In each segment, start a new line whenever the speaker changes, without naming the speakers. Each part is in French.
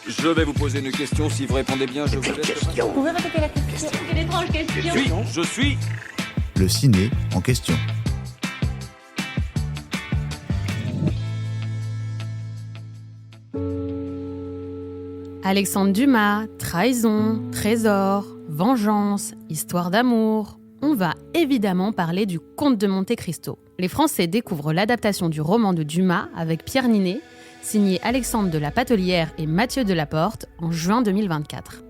Je vais vous poser une question. Si vous répondez bien, je vous laisse.
Vous pouvez répéter la question?
C'est une étrange question.
Je suis.
Le ciné en question.
Alexandre Dumas, trahison, trésor, vengeance, histoire d'amour. On va évidemment parler du Comte de Monte Cristo. Les Français découvrent l'adaptation du roman de Dumas avec Pierre Ninet, signé Alexandre de la Patelière et Mathieu Delaporte en juin 2024.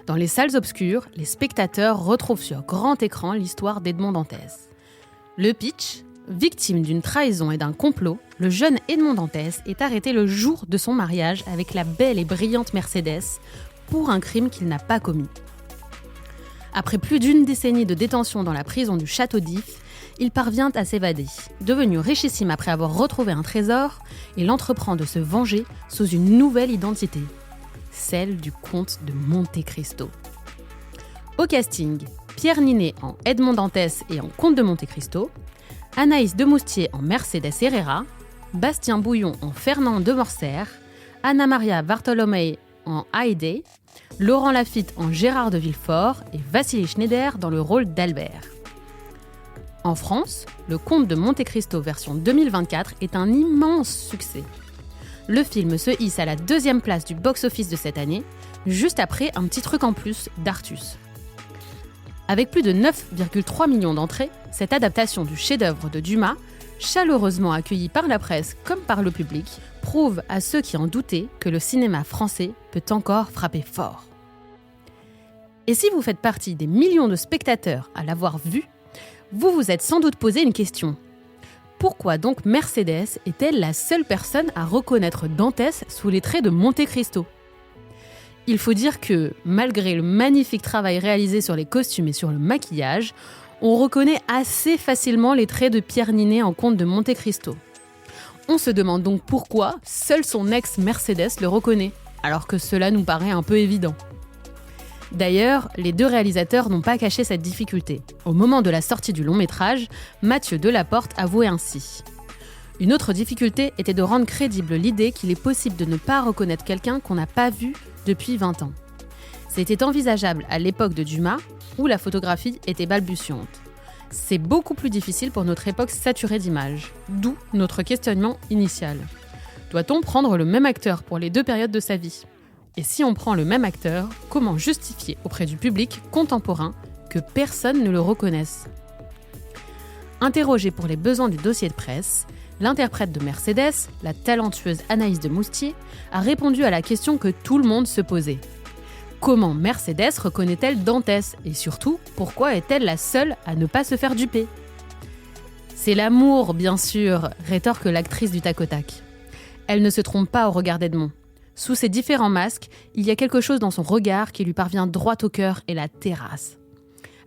Dans les salles obscures, les spectateurs retrouvent sur grand écran l'histoire d'Edmond Dantès. Le pitch: victime d'une trahison et d'un complot, le jeune Edmond Dantès est arrêté le jour de son mariage avec la belle et brillante Mercédès pour un crime qu'il n'a pas commis. Après plus d'une décennie de détention dans la prison du Château d'If, il parvient à s'évader. Devenu richissime après avoir retrouvé un trésor, il entreprend de se venger sous une nouvelle identité, celle du comte de Monte Cristo. Au casting, Pierre Ninet en Edmond Dantès et en comte de Monte Cristo, Anaïs Demoustier en Mercedes Herrera, Bastien Bouillon en Fernand de Morcerf, Anna Maria Bartolomei en Haydée, Laurent Lafitte en Gérard de Villefort et Vassili Schneider dans le rôle d'Albert. En France, le Comte de Monte Cristo version 2024 est un immense succès. Le film se hisse à la 2e place du box-office de cette année, juste après Un petit truc en plus d'Artus. Avec plus de 9,3 millions d'entrées, cette adaptation du chef-d'œuvre de Dumas, chaleureusement accueillie par la presse comme par le public, prouve à ceux qui en doutaient que le cinéma français peut encore frapper fort. Et si vous faites partie des millions de spectateurs à l'avoir vu, vous vous êtes sans doute posé une question. Pourquoi donc Mercédès est-elle la seule personne à reconnaître Dantès sous les traits de Monte Cristo ? Il faut dire que, malgré le magnifique travail réalisé sur les costumes et sur le maquillage, on reconnaît assez facilement les traits de Pierre Ninet en comte de Monte Cristo. On se demande donc pourquoi seul son ex Mercédès le reconnaît, alors que cela nous paraît un peu évident. D'ailleurs, les deux réalisateurs n'ont pas caché cette difficulté. Au moment de la sortie du long métrage, Mathieu Delaporte avouait ainsi. Une autre difficulté était de rendre crédible l'idée qu'il est possible de ne pas reconnaître quelqu'un qu'on n'a pas vu depuis 20 ans. C'était envisageable à l'époque de Dumas, où la photographie était balbutiante. C'est beaucoup plus difficile pour notre époque saturée d'images, d'où notre questionnement initial. Doit-on prendre le même acteur pour les deux périodes de sa vie ? Et si on prend le même acteur, comment justifier auprès du public contemporain que personne ne le reconnaisse ? Interrogée pour les besoins du dossier de presse, l'interprète de Mercédès, la talentueuse Anaïs Demoustier, a répondu à la question que tout le monde se posait. Comment Mercédès reconnaît-elle Dantès ? Et surtout, pourquoi est-elle la seule à ne pas se faire duper ? C'est l'amour, bien sûr, rétorque l'actrice du tac au tac. Elle ne se trompe pas au regard d'Edmond. Sous ses différents masques, il y a quelque chose dans son regard qui lui parvient droit au cœur et la terrasse.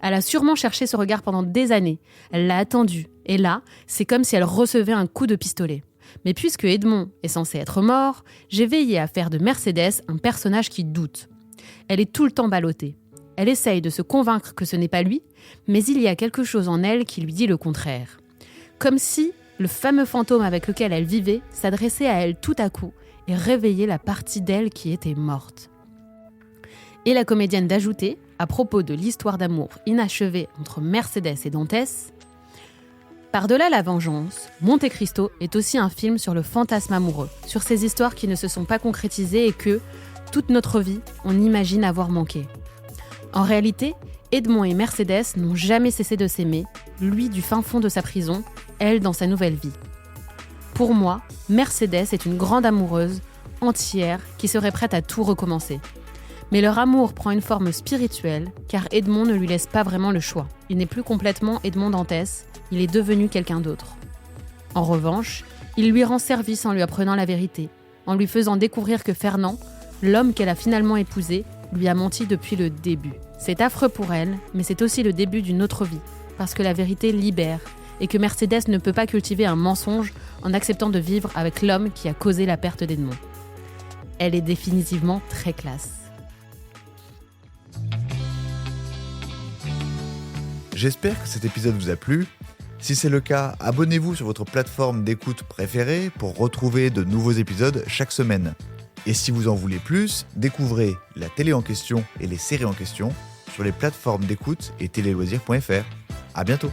Elle a sûrement cherché ce regard pendant des années. Elle l'a attendu. Et là, c'est comme si elle recevait un coup de pistolet. Mais puisque Edmond est censé être mort, j'ai veillé à faire de Mercédès un personnage qui doute. Elle est tout le temps ballottée. Elle essaye de se convaincre que ce n'est pas lui, mais il y a quelque chose en elle qui lui dit le contraire. Comme si le fameux fantôme avec lequel elle vivait s'adressait à elle tout à coup et réveillait la partie d'elle qui était morte. Et la comédienne d'ajouter, à propos de l'histoire d'amour inachevée entre Mercédès et Dantès, par-delà la vengeance, Monte Cristo est aussi un film sur le fantasme amoureux, sur ces histoires qui ne se sont pas concrétisées et que, toute notre vie, on imagine avoir manqué. En réalité, Edmond et Mercédès n'ont jamais cessé de s'aimer, lui du fin fond de sa prison, elle dans sa nouvelle vie. Pour moi, Mercédès est une grande amoureuse, entière, qui serait prête à tout recommencer. Mais leur amour prend une forme spirituelle, car Edmond ne lui laisse pas vraiment le choix. Il n'est plus complètement Edmond Dantès, il est devenu quelqu'un d'autre. En revanche, il lui rend service en lui apprenant la vérité, en lui faisant découvrir que Fernand, l'homme qu'elle a finalement épousé, lui a menti depuis le début. C'est affreux pour elle, mais c'est aussi le début d'une autre vie, parce que la vérité libère, et que Mercédès ne peut pas cultiver un mensonge en acceptant de vivre avec l'homme qui a causé la perte d'Edmond. Elle est définitivement très classe.
J'espère que cet épisode vous a plu. Si c'est le cas, abonnez-vous sur votre plateforme d'écoute préférée pour retrouver de nouveaux épisodes chaque semaine. Et si vous en voulez plus, découvrez la télé en question et les séries en question sur les plateformes d'écoute et téléloisirs.fr. À bientôt.